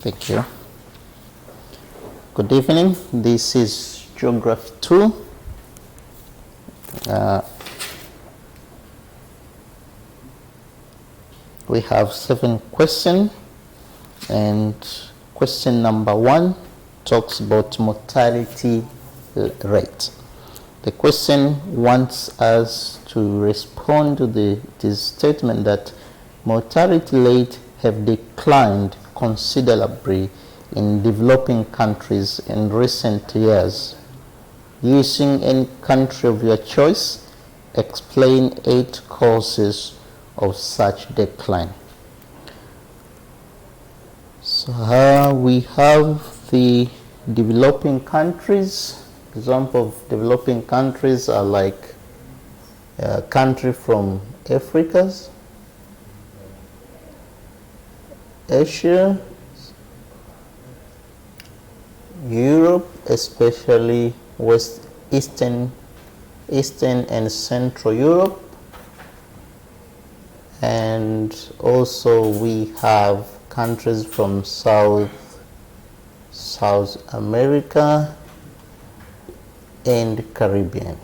Thank you. Good evening. This is Geography 2. We have 7 questions, and question number 1 talks about mortality rate. The question wants us to respond to this statement that mortality rate have declined considerably in developing countries in recent years. Using any country of your choice, explain 8 causes of such decline. So we have the developing countries. Example of developing countries are like a country from Africa, Asia, Europe, especially Eastern and Central Europe, and also we have countries from South America and Caribbean.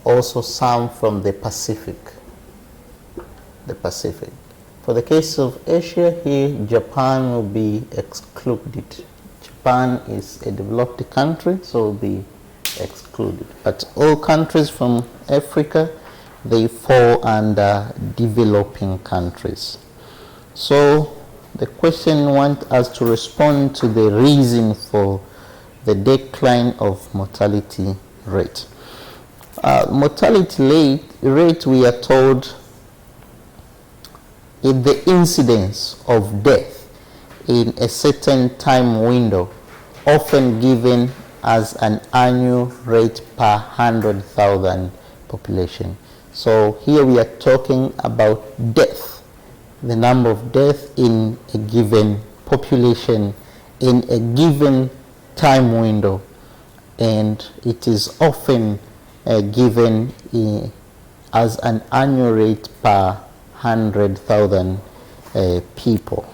Also some from the Pacific. For the case of Asia here, Japan will be excluded. Japan is a developed country, so will be excluded. But all countries from Africa, they fall under developing countries. So the question wants us to respond to the reason for the decline of mortality rate. Mortality rate, we are told, is the incidence of death in a certain time window, often given as an annual rate per 100,000 population. So here we are talking about death, the number of deaths in a given population in a given time window, and it is often given as an annual rate per 100,000 people.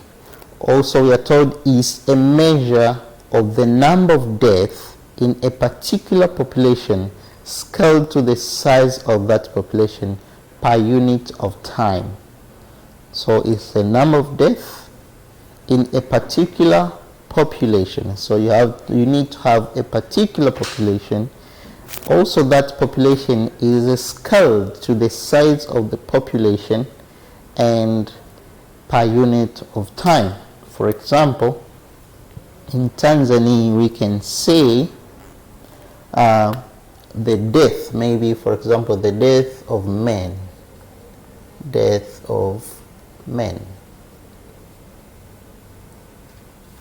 Also, we are told is a measure of the number of deaths in a particular population scaled to the size of that population per unit of time. So it's the number of deaths in a particular population. So you need to have a particular population. Also, that population is scaled to the size of the population and per unit of time. For example, in Tanzania, we can say the death, maybe for example, the death of men.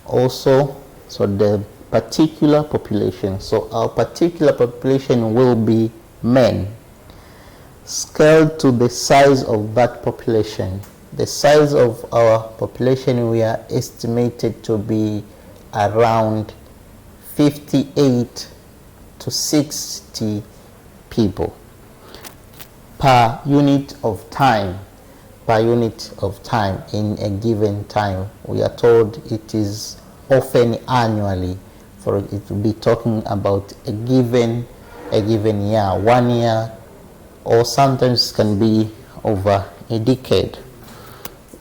Also, so the particular population. So our particular population will be men. Scaled to the size of that population. The size of our population, we are estimated to be around 58 to 60 people per unit of time. In a given time. We are told it is often annually, for it will be talking about a given year, 1 year, or sometimes can be over a decade.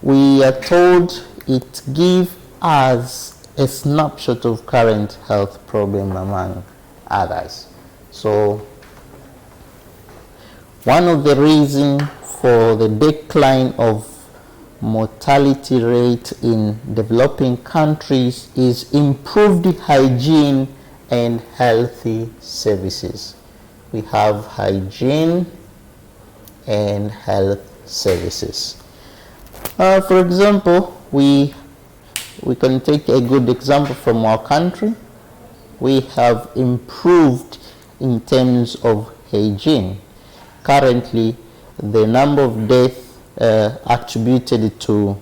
We are told it gives us a snapshot of current health problem among others. So one of the reasons for the decline of mortality rate in developing countries is improved hygiene and healthy services. We have hygiene and health services. For example, we can take a good example from our country. We have improved in terms of hygiene. Currently, the number of deaths attributed to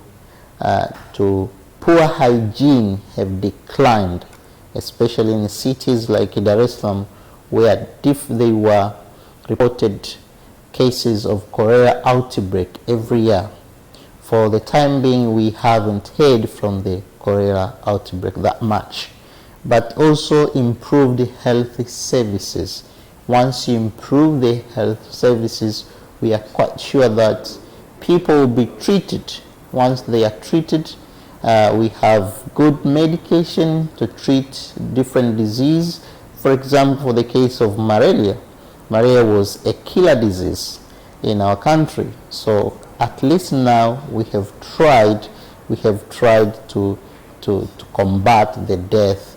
poor hygiene have declined, especially in cities like Dar es Salaam, where they were reported cases of cholera outbreak every year. for the time being, we haven't heard from the cholera outbreak that much. But also improve the health services. Once you improve the health services, we are quite sure that people will be treated. Once they are treated, we have good medication to treat different disease. For example, for the case of malaria, malaria was a killer disease in our country. So at least now we have tried to combat the death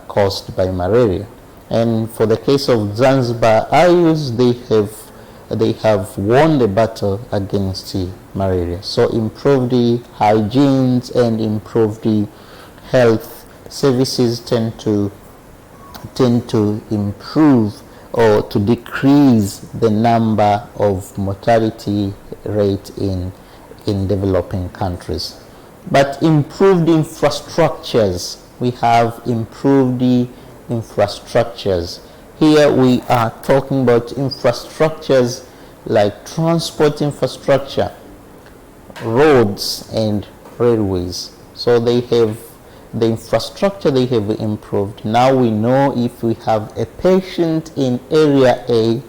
caused by malaria. And for the case of Zanzibar Ayus, they have won the battle against the malaria. So improve the hygiene and improve the health services tend to improve or to decrease the number of mortality rate in developing countries. But improve the infrastructures. We have improved the infrastructures. Here we are talking about infrastructures like transport infrastructure, roads and railways. So they have the infrastructure they have improved. Now we know if we have a patient in area A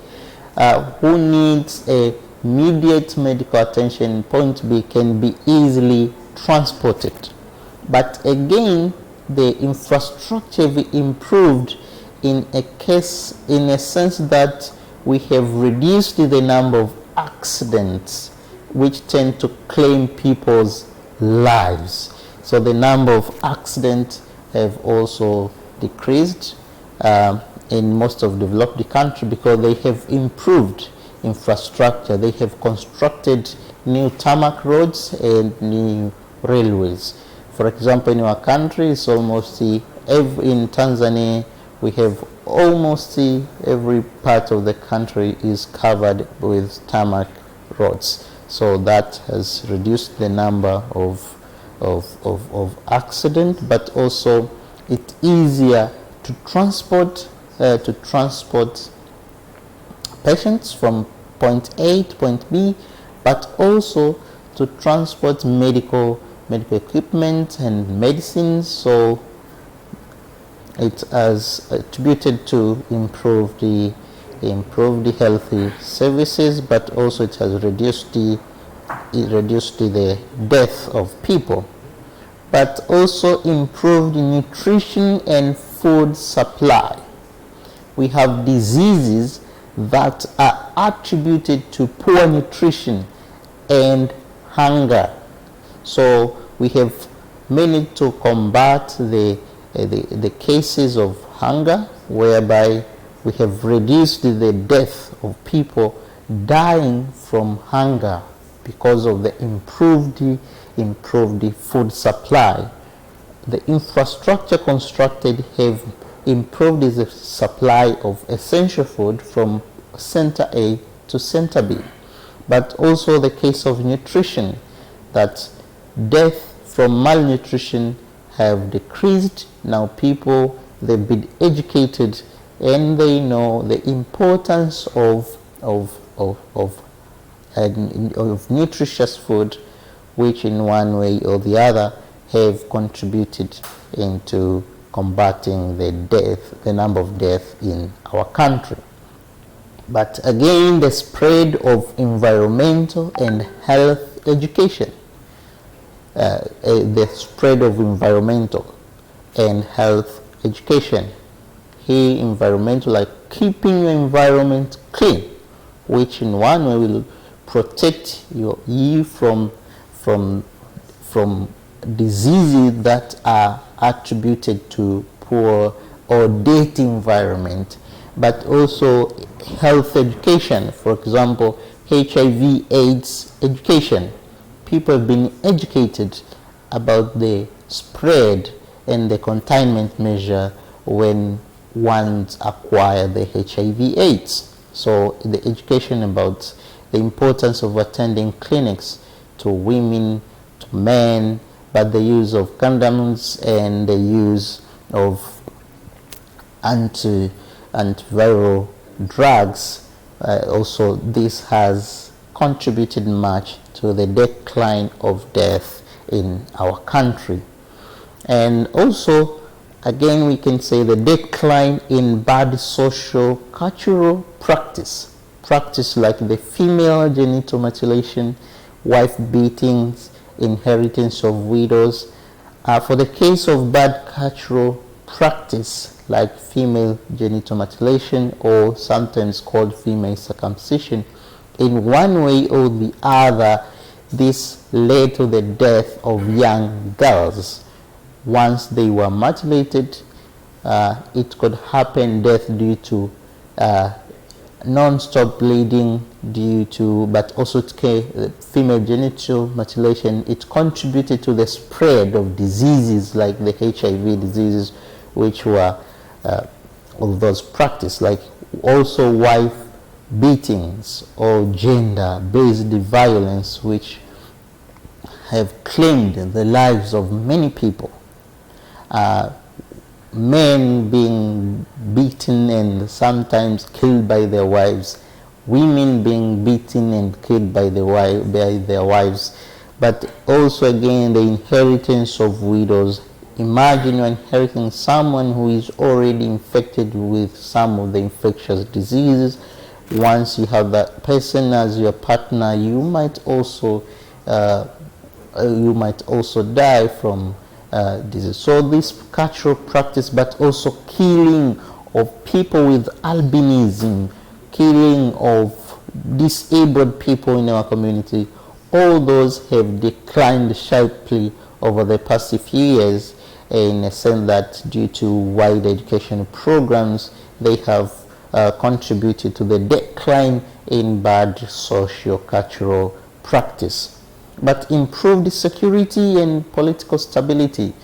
who needs a immediate medical attention in point B, can be easily transported. But again, the infrastructure be improved in a sense that we have reduced the number of accidents which tend to claim people's lives. So the number of accidents have also decreased in most of developed countries because they have improved infrastructure. They have constructed new tarmac roads and new railways. For example, in our country, it's almost in Tanzania, we have almost every part of the country is covered with tarmac roads. So that has reduced the number of accidents, but also it's easier to transport patients from point A to point B, but also to transport medical equipment and medicines. So it has attributed to improve the healthy services, but also it has reduced the death of people, but also improved nutrition and food supply. We have diseases that are attributed to poor nutrition and hunger. So we have managed to combat the cases of hunger, whereby we have reduced the death of people dying from hunger because of the improved food supply. The infrastructure constructed have improved the supply of essential food from center A to center B. But also the case of nutrition, that death from malnutrition have decreased. Now people, they've been educated and they know the importance of nutritious food, which in one way or the other have contributed into combating the number of deaths in our country. But again, the spread of environmental and health education, the spread of environmental and health education. Here, environmental, like keeping your environment clean, which in one way will protect you from diseases that are attributed to poor or dirty environment, but also health education. For example, HIV/AIDS education. People have been educated about the spread and the containment measure when ones acquire the HIV/AIDS. So the education about the importance of attending clinics to women, to men, but the use of condoms and the use of antiviral drugs, also this has contributed much to the decline of death in our country. And also, again, we can say the decline in bad social cultural practice like the female genital mutilation, wife beatings, inheritance of widows. For the case of bad cultural practice like female genital mutilation, or sometimes called female circumcision, in one way or the other, this led to the death of young girls. Once they were mutilated, it could happen death due to non-stop bleeding, but also to female genital mutilation. It contributed to the spread of diseases like the HIV diseases, which were of those practice, like also wife beatings or gender-based violence, which have claimed the lives of many people. Men being beaten and sometimes killed by their wives, women being beaten and killed by their wives, but also again the inheritance of widows. Imagine you're inheriting someone who is already infected with some of the infectious diseases. Once you have that person as your partner, you might also die from disease. So this cultural practice, but also killing of people with albinism, killing of disabled people in our community, all those have declined sharply over the past few years, in a sense that due to wide education programs, they have contributed to the decline in bad socio-cultural practice. But improved security and political stability.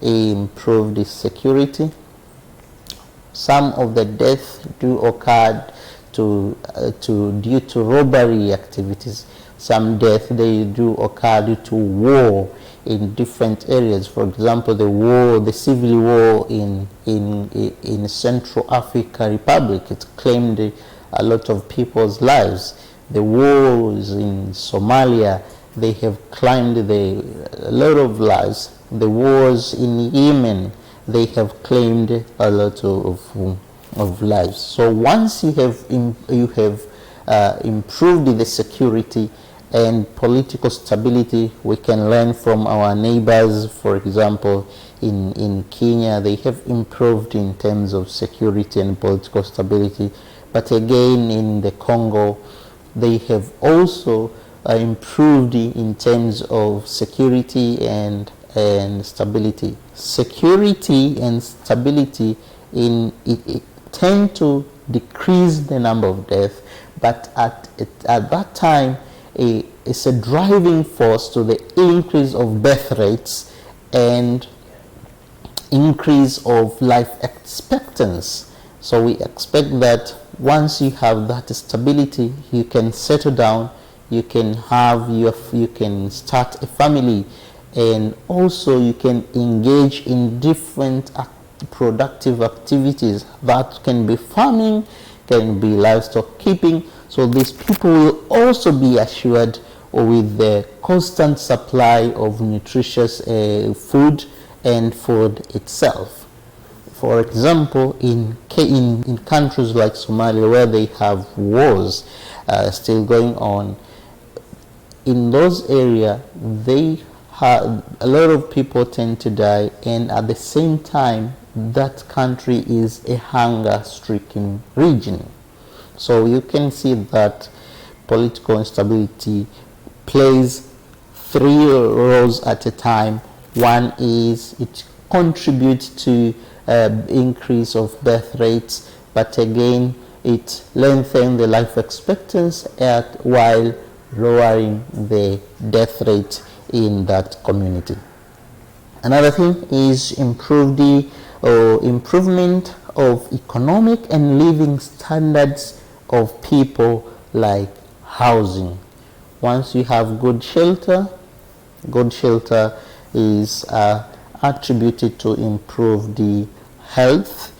Improved security. Some of the deaths do occur due to robbery activities. Some deaths they do occur due to war in different areas. For example, the civil war in Central African Republic, it claimed a lot of people's lives. The wars in Somalia, they have claimed a lot of lives. The wars in Yemen, they have claimed a lot of lives. So once you have improved the security and political stability, we can learn from our neighbors. For example, in Kenya, they have improved in terms of security and political stability. But again, in the Congo, they have also improved in terms of security and stability. Security and stability it tend to decrease the number of deaths, but at that time, it's a driving force to the increase of birth rates and increase of life expectancy. So we expect that once you have that stability, you can settle down, you can start a family, and also you can engage in different productive activities. That can be farming, can be livestock keeping. So these people will also be assured with the constant supply of nutritious food and food itself. For example, in countries like Somalia, where they have wars still going on, in those areas, a lot of people tend to die, and at the same time, that country is a hunger-stricken region. So you can see that political instability plays three roles at a time. One is it contributes to increase of birth rates, but again, it lengthens the life expectancy while lowering the death rate in that community. Another thing is improvement of economic and living standards of people, like housing. Once you have good shelter is attributed to improve the health,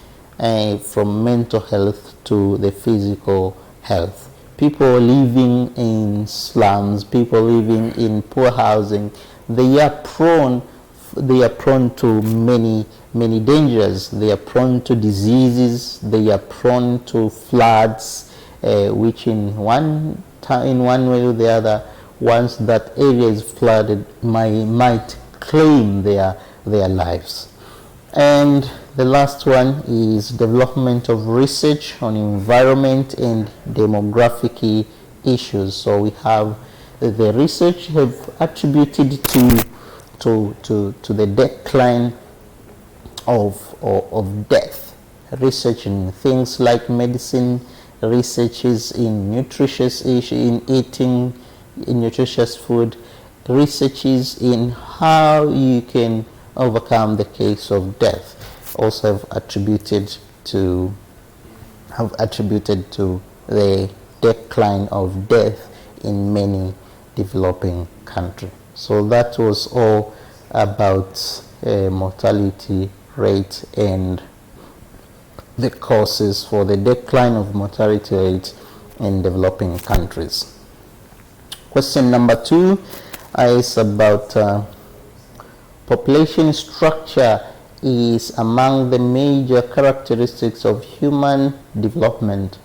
from mental health to the physical health. people living in slums, people living in poor housing, they are prone to many dangers. They are prone to diseases, they are prone to floods, which in one way or the other, once that area is flooded, might claim their lives. And the last one is development of research on environment and demographic issues. So we have the research have attributed to the decline of death. Research in things like medicine, researches in eating nutritious food, researches in how you can overcome the case of death also have attributed to the decline of death in many developing countries. So that was all about mortality rate and the causes for the decline of mortality rate in developing countries. Question number 2 is about population structure is among the major characteristics of human development.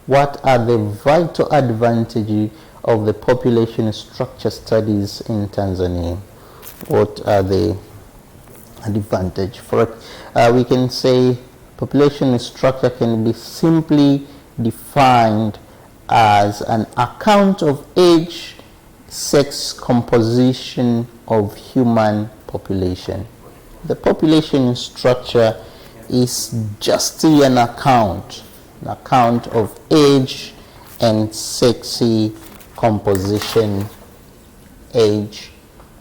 What are the vital advantages of the population structure studies in Tanzania? What are the advantages? We can say population structure can be simply defined as an account of age, sex composition of human population. The population structure is just an account of age and sex composition, age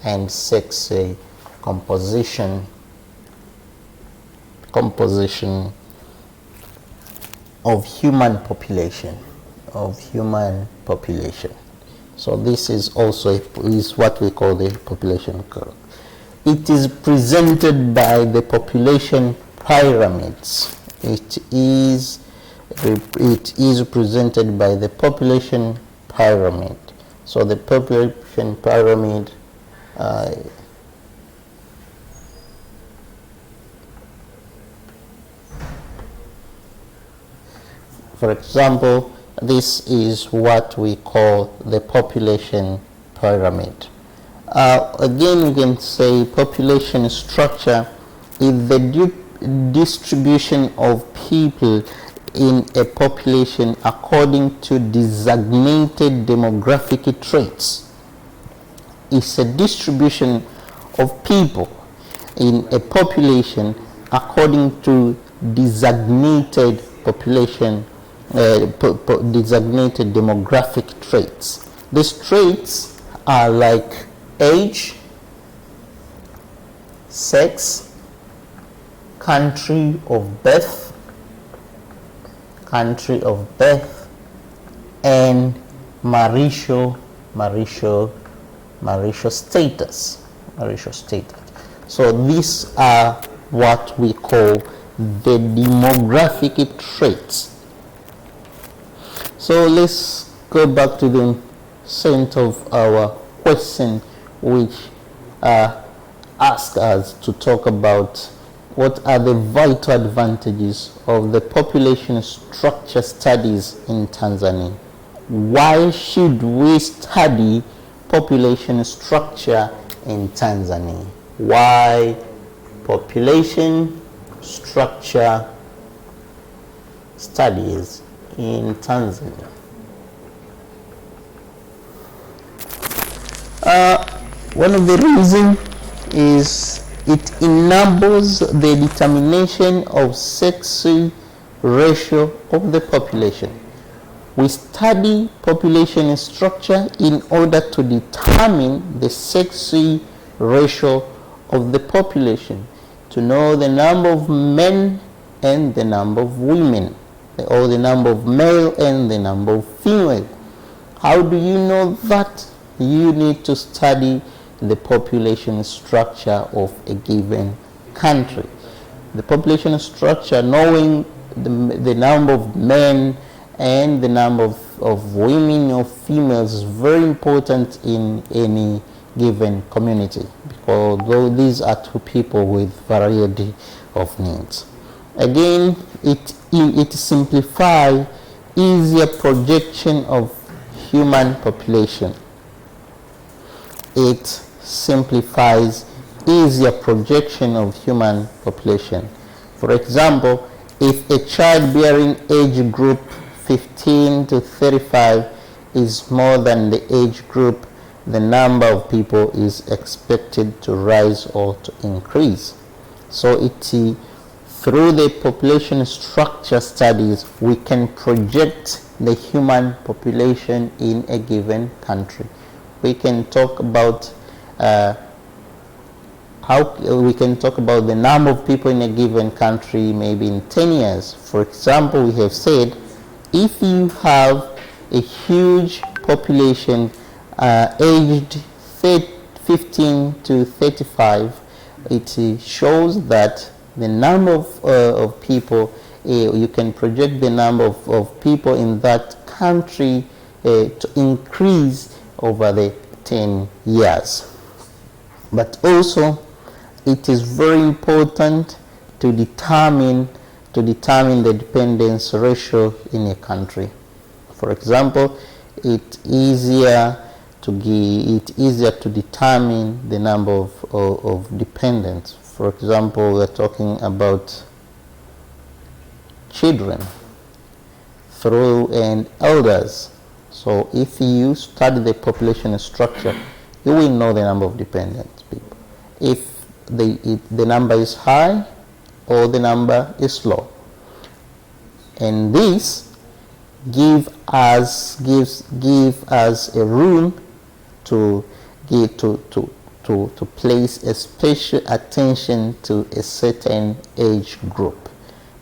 and sex composition of human population. So this is also what we call the population curve. It is presented by the population pyramids. It is presented by the population pyramid. So the population pyramid for example, this is what we call the population pyramid. Again, we can say population structure is the distribution of people in a population according to designated demographic traits. It's a distribution of people in a population according to designated designated demographic traits. These traits are like age, sex, country of birth, and marital status. So these are what we call the demographic traits. So let's go back to the center of our question, which asked us to talk about what are the vital advantages of the population structure studies in Tanzania. Why should we study population structure in Tanzania? Why population structure studies in Tanzania? One of the reasons is it enables the determination of sex ratio of the population. We study population structure in order to determine the sex ratio of the population, to know the number of men and the number of women, or the number of male and the number of female. How do you know that? You need to study the population structure of a given country. The population structure, knowing the number of men and the number of of women or females is very important in any given community, because though these are two people with variety of needs. Again, it simplifies easier projection of human population. It simplifies easier projection of human population. For example, if a childbearing age group 15 to 35 is more than the age group, the number of people is expected to rise or to increase. So through the population structure studies, we can project the human population in a given country. We can talk about the number of people in a given country maybe in 10 years. For example, we have said if you have a huge population aged 15 to 35, it shows that the number of people, you can project the number of people in that country to increase over the 10 years. But also, it is very important to determine the dependence ratio in a country. For example, it's easier to determine the number of dependents. For example, we're talking about children and elders. So if you study the population structure, you will know the number of dependent people. If the number is high or the number is low. And this gives us a room to place a special attention to a certain age group,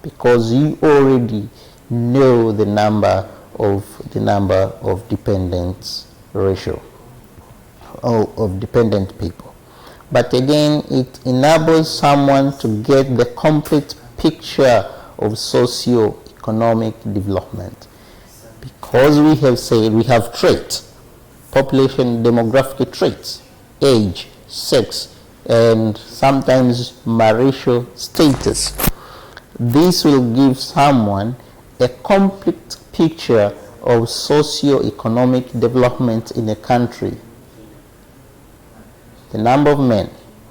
because you already know the number of dependents ratio of dependent people. But again, it enables someone to get the complete picture of socio-economic development, because we have said we have traits, population demographic traits, age, sex, and sometimes marital status. This will give someone a complete picture of socio-economic development in a country. The number of men,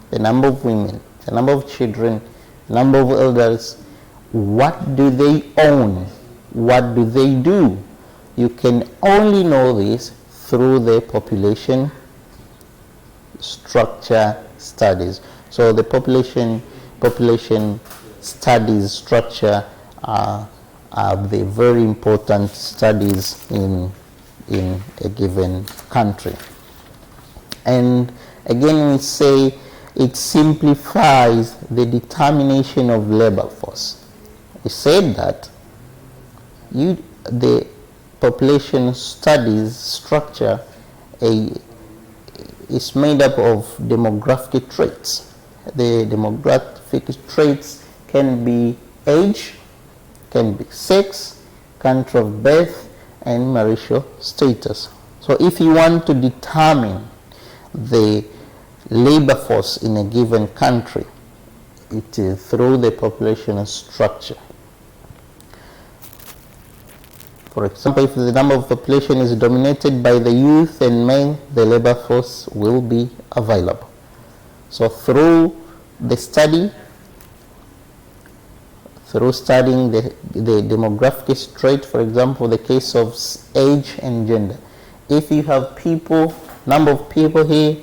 the number of women, the number of children, the number of elders, what do they own, what do they do? You can only know this through the population structure studies. So the population studies structure are the very important studies in a given country. And again, we say it simplifies the determination of labor force. We said that the population studies structure is made up of demographic traits. The demographic traits can be age, can be sex, country of birth, and marital status. So if you want to determine the labor force in a given country, it is through the population structure. For example, if the number of population is dominated by the youth and men, the labor force will be available. So through studying the demographic trait, for example, the case of age and gender. If you have number of people here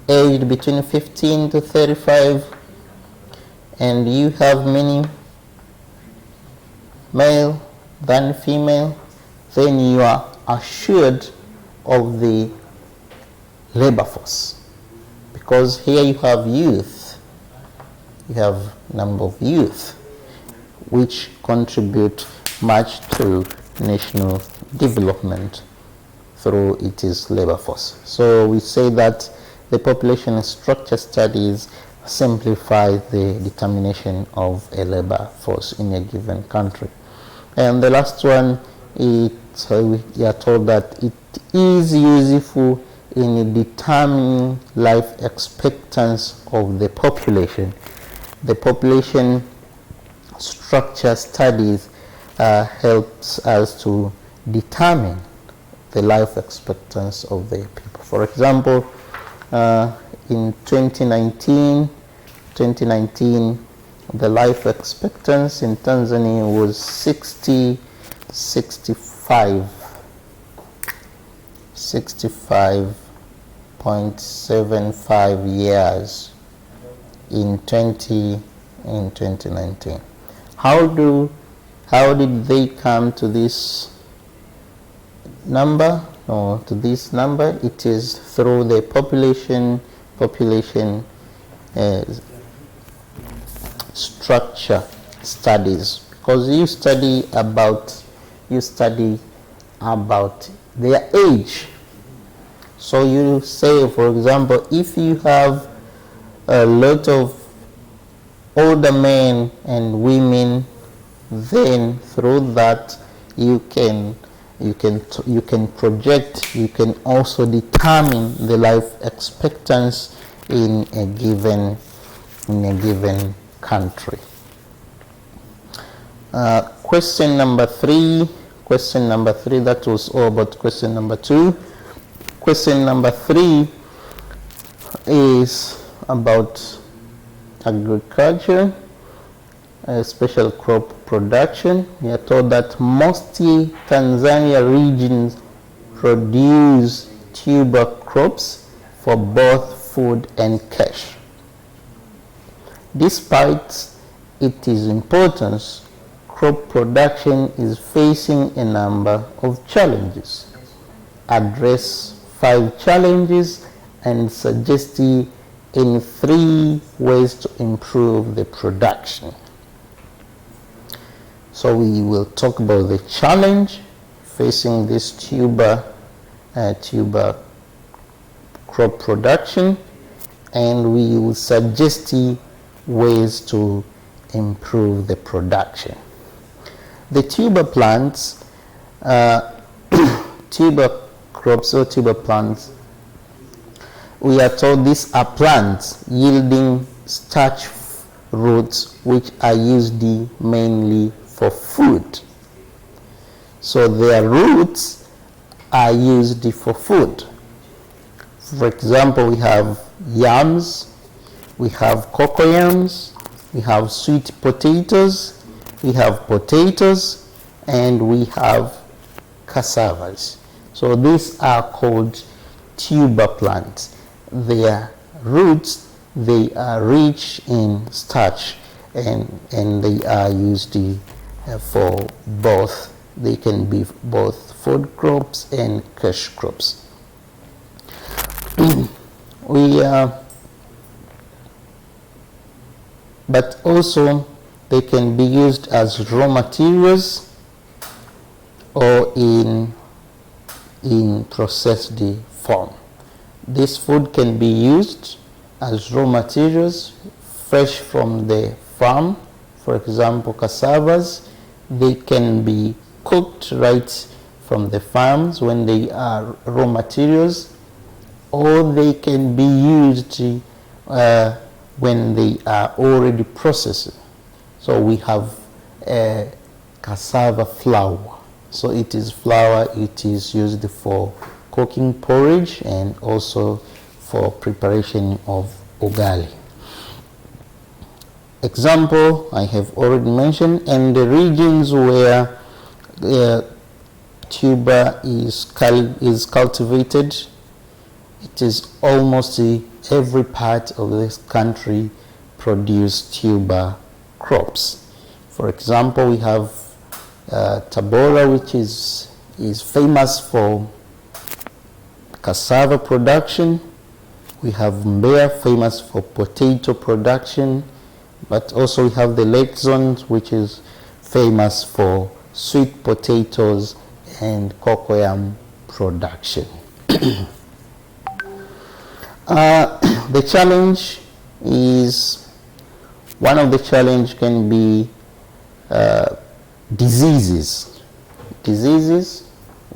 aged between 15 to 35, and you have many male than female, then you are assured of the labor force, because here you have youth, you have number of youth, which contribute much to national development through its labor force. So we say that the population structure studies simplify the determination of a labor force in a given country. And the last one, it So we are told that it is useful in determining life expectancy of the population. The population structure studies helps us to determine the life expectancy of the people. For example, in 2019, the life expectancy in Tanzania was 65.75 years in 2019. How did they come to this number? No, to this number, it is through the population structure studies, because you study about their age. So you say, for example, if you have a lot of older men and women, then through that you can project, you can also determine the life expectancy in a given country. Question number three, that was all about question number 2. Question number 3 is about agriculture, special crop production. We are told that most Tanzania regions produce tuber crops for both food and cash. Despite its importance, crop production is facing a number of challenges. Address 5 challenges and suggest in 3 ways to improve the production. So we will talk about the challenge facing this tuber crop production, and we will suggest ways to improve the production. The tuber plants, tuber crops or tuber plants, we are told these are plants yielding starch roots which are used mainly for food. So their roots are used for food. For example, we have yams, we have cocoyams, we have sweet potatoes, we have potatoes, and we have cassavas. So these are called tuber plants. Their roots, they are rich in starch, and they are used for both. They can be both food crops and cash crops. But also they can be used as raw materials or in processed form. This food can be used as raw materials fresh from the farm. For example, cassavas, they can be cooked right from the farms when they are raw materials, or they can be used when they are already processed. So we have cassava flour. So it is flour, it is used for cooking porridge and also for preparation of ugali. Example I have already mentioned, and the regions where tuber is cultivated, it is almost every part of this country produce tuber crops. For example, we have Tabora, which is famous for cassava production. We have Mbeya, famous for potato production, but also we have the Lake Zones, which is famous for sweet potatoes and cocoyam production. The challenge is, one of the challenge can be diseases.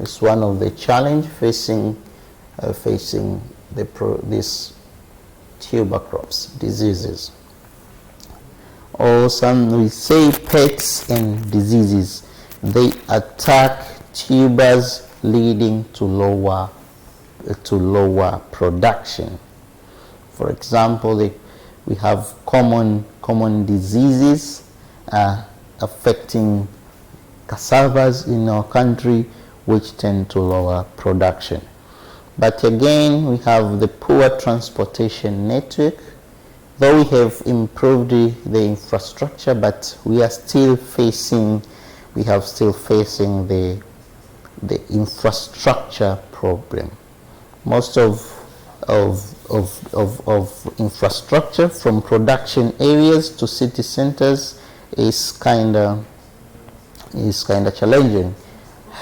It's one of the challenge facing these tuber crops diseases. Or some we say pests and diseases. They attack tubers, leading to lower production. For example, we have common diseases affecting cassavas in our country, which tend to lower production. But again, we have the poor transportation network. Though we have improved the infrastructure, but we are still facing the infrastructure problem. Most of infrastructure from production areas to city centers is kind of challenging.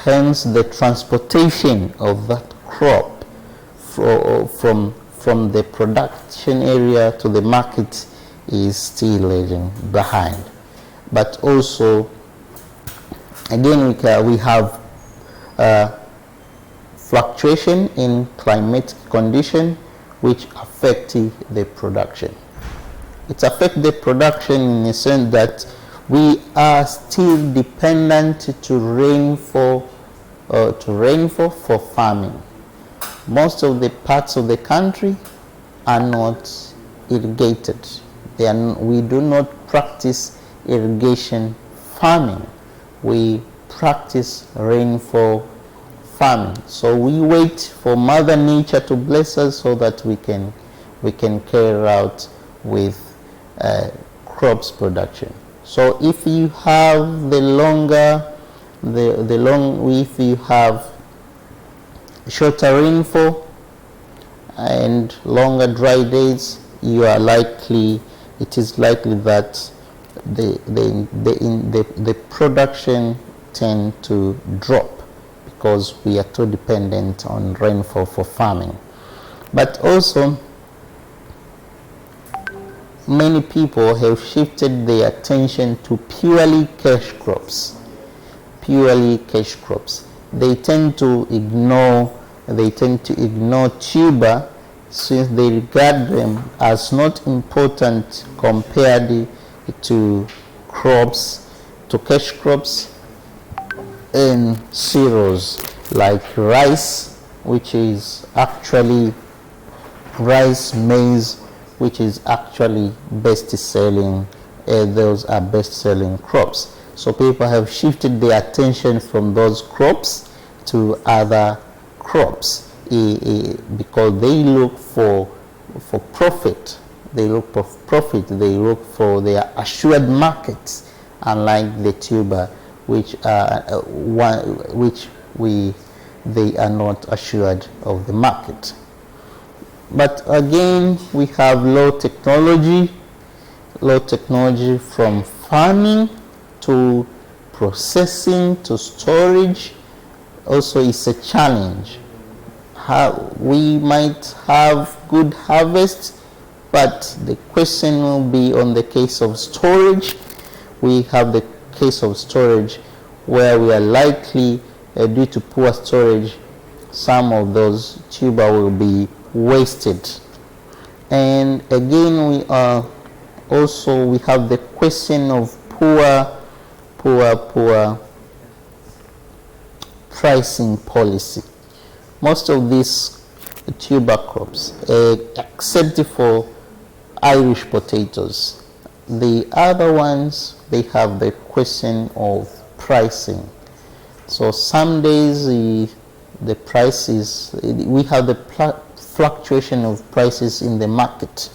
Hence, the transportation of that crop from the production area to the market is still lagging behind. But also, again, we have fluctuation in climatic condition which affect the production. It affects the production in the sense that we are still dependent to rainfall for farming. Most of the parts of the country are not irrigated. We do not practice irrigation farming. We practice rainfall farming. So we wait for Mother Nature to bless us so that we can carry out with crops production. So if you have if you have shorter rainfall and longer dry days, it is likely that the production tend to drop because we are too dependent on rainfall for farming. But also, many people have shifted their attention to purely cash crops. They tend to ignore tuber, since they regard them as not important compared to cash crops and cereals like rice, which is actually maize, which is actually best-selling. Those are best-selling crops. So people have shifted their attention from those crops to other crops because they look for profit. They look for their assured markets, unlike the tuber, which they are not assured of the market. But again, we have low technology from farming to processing to storage. Also, is a challenge. We might have good harvest, but the question will be on the case of storage. We have the case of storage where we are likely, due to poor storage, some of those tuber will be wasted. And again, we have the question of poor pricing policy. Most of these tuber crops, except for Irish potatoes, the other ones, they have the question of pricing. So some days the prices, we have the fluctuation of prices in the market,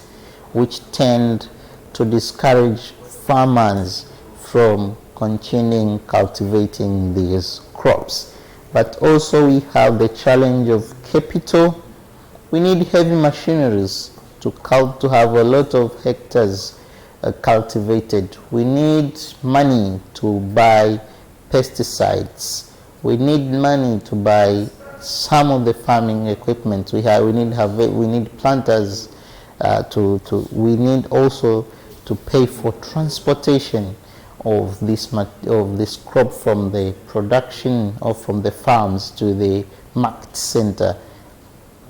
which tend to discourage farmers from continuing cultivating these crops. But also we have the challenge of capital. We need heavy machineries to have a lot of hectares cultivated. We need money to buy pesticides. We need money to buy some of the farming equipment. We need planters. We need also to pay for transportation of this crop from the production or from the farms to the market center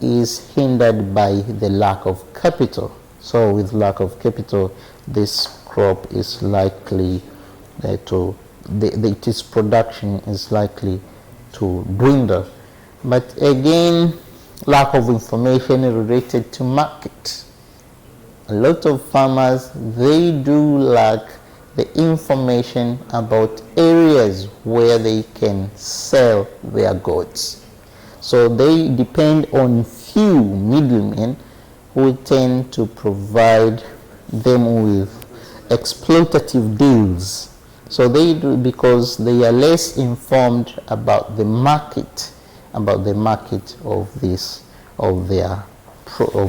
is hindered by the lack of capital. So with lack of capital, this crop is likely its production is likely to dwindle. But again, lack of information related to market. A lot of farmers, they do lack the information about areas where they can sell their goods. So they depend on few middlemen who tend to provide them with exploitative deals. So they do, because they are less informed about the market of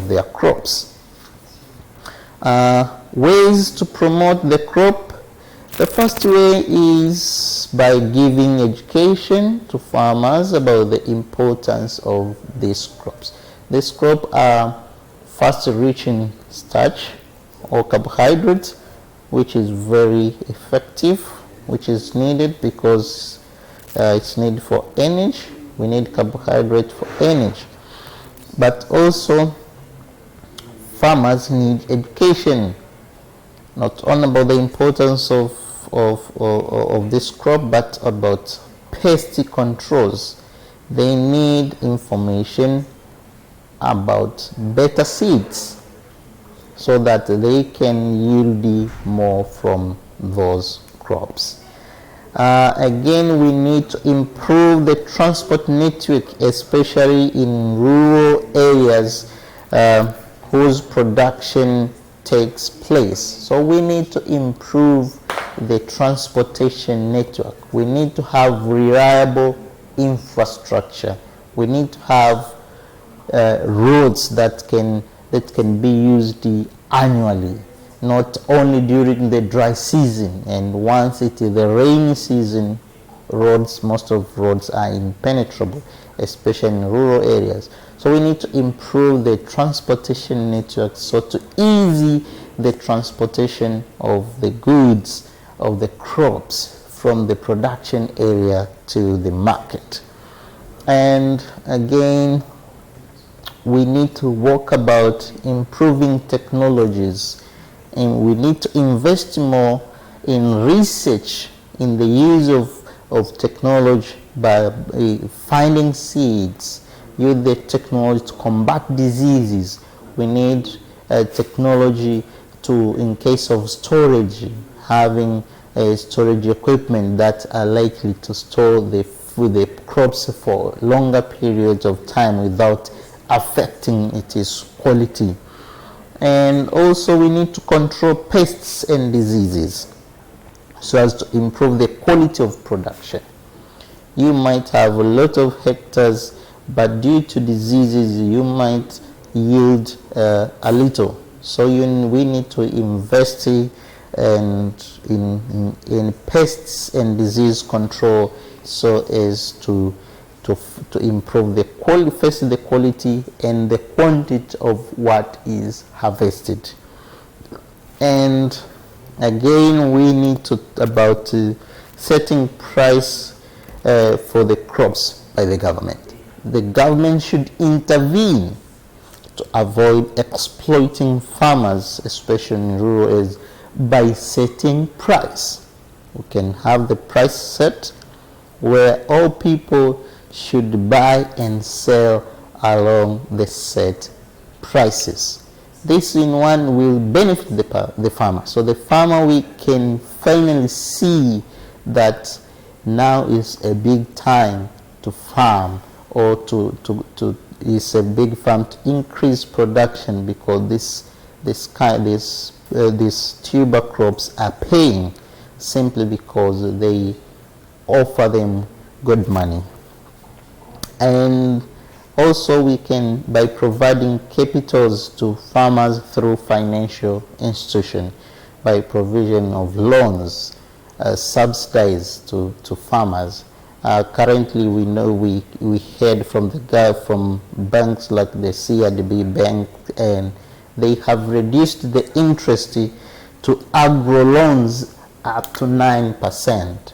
their crops. Ways to promote the crop. The first way is by giving education to farmers about the importance of these crops. These crops are first rich in starch or carbohydrates, which is very effective, which is needed because it's needed for energy. We need carbohydrate for energy. But also, farmers need education, not only about the importance of this crop, but about pest controls. They need information about better seeds so that they can yield more from those crops. Again, we need to improve the transport network, especially in rural areas whose production takes place. So we need to improve the transportation network. We need to have reliable infrastructure. We need to have roads that can be used annually, not only during the dry season. And once it is the rainy season, most of roads are impenetrable, especially in rural areas. So we need to improve the transportation network so to ease the transportation of the goods, of the crops from the production area to the market. And again, we need to work about improving technologies, and we need to invest more in research in the use of technology by finding seeds, use the technology to combat diseases. We need technology to, in case of storage, having storage equipment that are likely to store the crops for longer periods of time without affecting its quality. And also we need to control pests and diseases so as to improve the quality of production. You might have a lot of hectares, but due to diseases you might yield a little. So we need to invest in pests and disease control so as to improve the quality, first the quality and the quantity of what is harvested. And again, we need to about setting price for the crops by the government. The government should intervene to avoid exploiting farmers, especially in rural areas, by setting price. We can have the price set where all people should buy and sell along the set prices. This in one will benefit the farmer. So the farmer, we can finally see that now is a big time to farm, or is a big farm to increase production, because these tuber crops are paying simply because they offer them good money. And also we can, by providing capitals to farmers through financial institutions, by provision of loans, subsidized to farmers. Currently we know we heard from from banks like the CRDB Bank, and they have reduced the interest to agro loans up to 9%.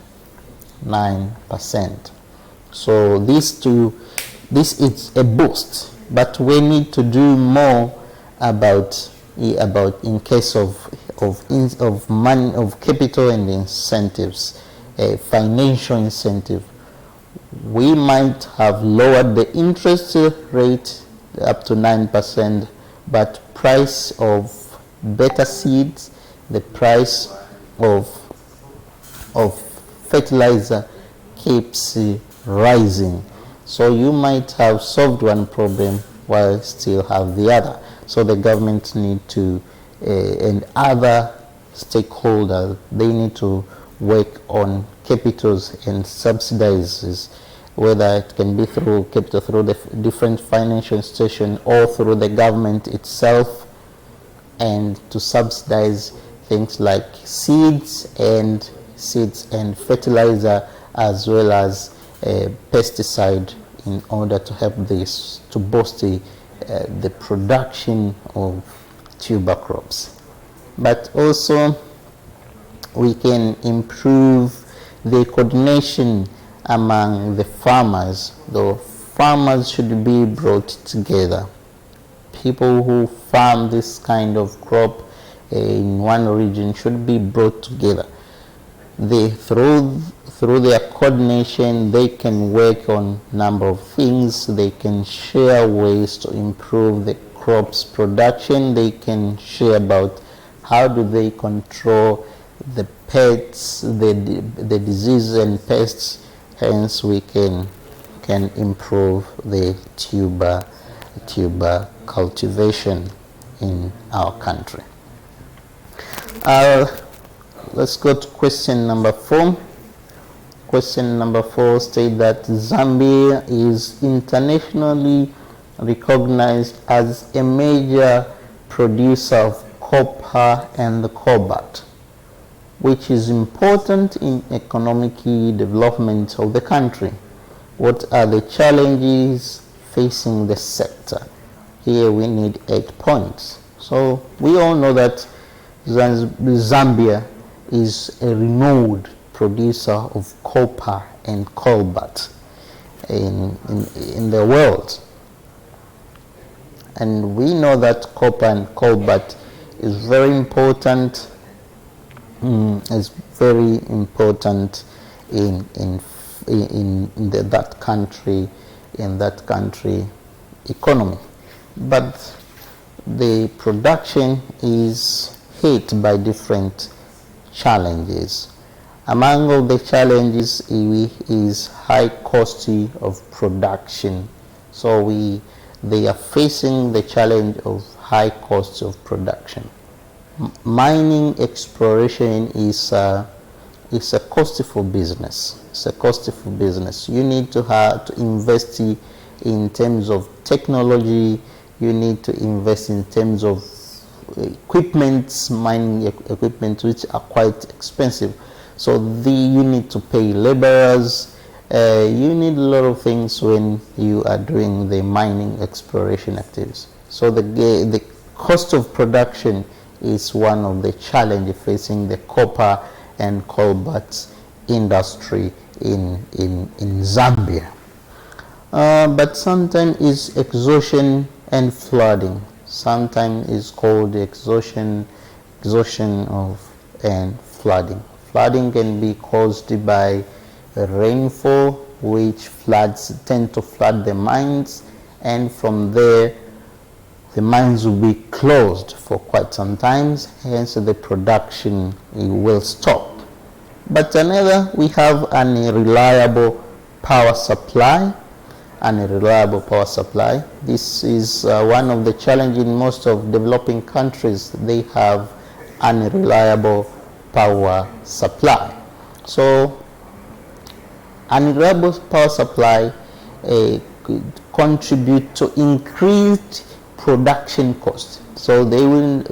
9%. So this is a boost, but we need to do more about in case of money, of capital and incentives, financial incentive. We might have lowered the interest rate up to 9%, but price of better seeds, the price of fertilizer keeps rising. So you might have solved one problem while still have the other. So the government need to and other stakeholders, they need to work on capitals and subsidizes, whether it can be through capital, through the different financial institutions, or through the government itself, and to subsidize things like seeds and fertilizer, as well as pesticide, in order to help this to boost the production of tuber crops. But also we can improve the coordination among the farmers. The farmers should be brought together. People who farm this kind of crop in one region should be brought together. Through their coordination, they can work on number of things. They can share ways to improve the crops production. They can share about how do they control the pests, the diseases and pests. Hence, we can improve the tuber cultivation in our country. Let's go to question number 4. Question number 4 states that Zambia is internationally recognized as a major producer of copper and cobalt, which is important in economic development of the country. What are the challenges facing the sector? Here we need 8 points. So we all know that Zambia is a renowned producer of copper and cobalt in the world. And we know that copper and cobalt is very important. Is very important in that country economy. But the production is hit by different challenges. Among all the challenges is high cost of production. So they are facing the challenge of high cost of production. Mining exploration is a costly business. It's a costly business. You need to invest in terms of technology. You need to invest in terms of mining equipment, which are quite expensive. So you need to pay laborers. You need a lot of things when you are doing the mining exploration activities. So the cost of production is one of the challenges facing the copper and cobalt industry in Zambia. But sometimes it's exhaustion and flooding. Sometimes it's called exhaustion and flooding. Flooding can be caused by rainfall, which tend to flood the mines, and from there the mines will be closed for quite some time, hence the production will stop. But we have an unreliable power supply. This is one of the challenges in most of developing countries. They have unreliable power supply. So unreliable power supply contribute to increased production cost. So they will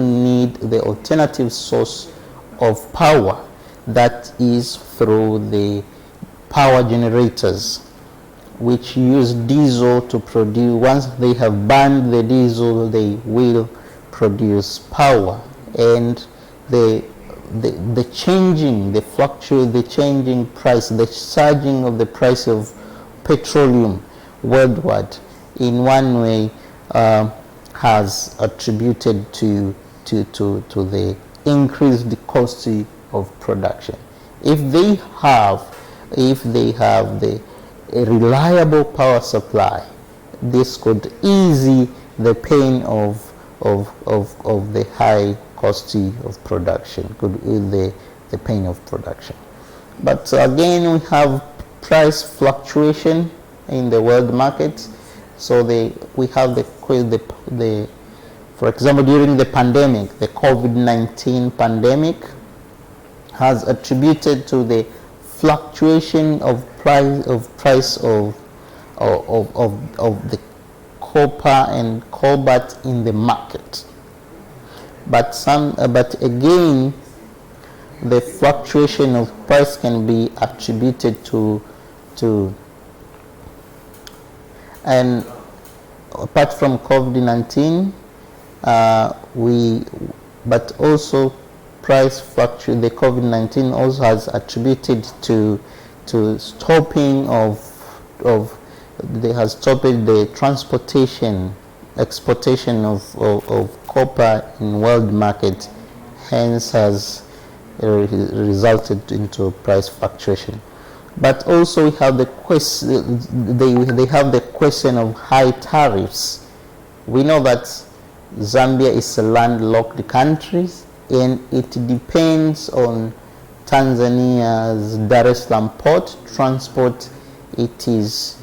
need the alternative source of power, that is through the power generators, which use diesel to produce. Once they have burned the diesel, they will produce power, and the the changing, the changing price, the surging of the price of petroleum worldwide, in one way, has attributed to the increased cost of production. If they have the a reliable power supply, this could ease the pain of the high cost of production, could ease the pain of production. But again, we have price fluctuation in the world market. So we have for example, during the pandemic, the COVID-19 pandemic has attributed to the fluctuation of price of the copper and cobalt in the market. But again, the fluctuation of price can be attributed to and apart from COVID-19, but also price fluctuation. The COVID-19 also has attributed to stopping they has stopped the exportation of copper in world market, hence has resulted into price fluctuation. But also we have the question, they have the question of high tariffs. We know that Zambia is a landlocked country, and it depends on Tanzania's Dar es Salaam port transport. It is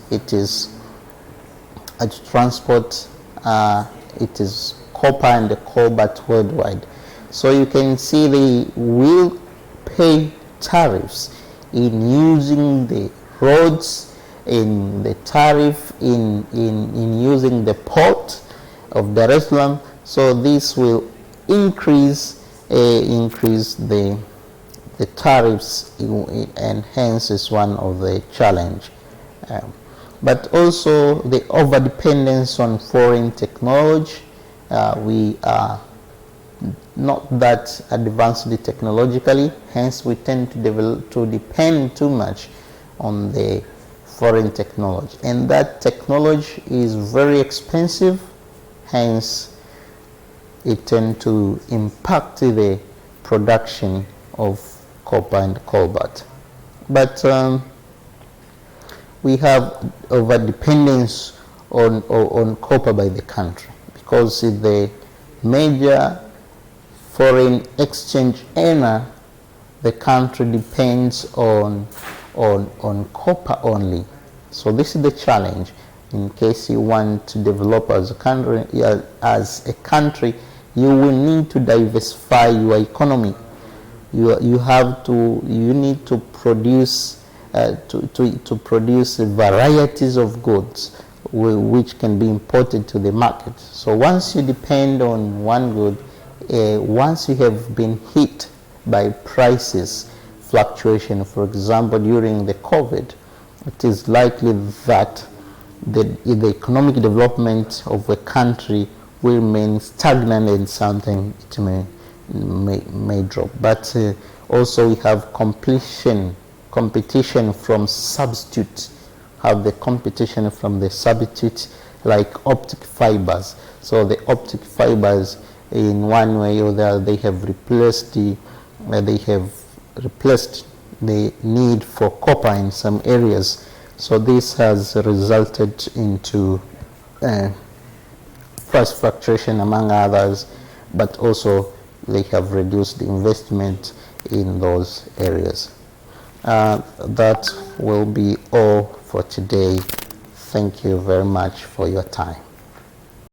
copper and the cobalt worldwide. So you can see they will pay tariffs in using the roads, in the tariff, in using the port of Dar es Salaam. So this will increase the tariffs, and hence is one of the challenge. But also the overdependence on foreign technology. We are not that advanced technologically, hence we tend to depend too much on the foreign technology, and that technology is very expensive, hence it tends to impact the production of copper and cobalt. But we have overdependence on copper by the country, because the major foreign exchange earner, the country depends on copper only. So this is the challenge. In case you want to develop as a country, you will need to diversify your economy. You need to produce to produce varieties of goods which can be imported to the market. So once you depend on one good, once you have been hit by prices fluctuation, for example during the COVID, it is likely that the economic development of a country will remain stagnant, and something it may drop. But also we have competition from substitutes. Have the competition from the substitutes like optic fibers. So the optic fibers, in one way or the other, they have replaced the need for copper in some areas. So this has resulted into price fluctuation among others, but also they have reduced the investment in those areas. That will be all for today. Thank you very much for your time.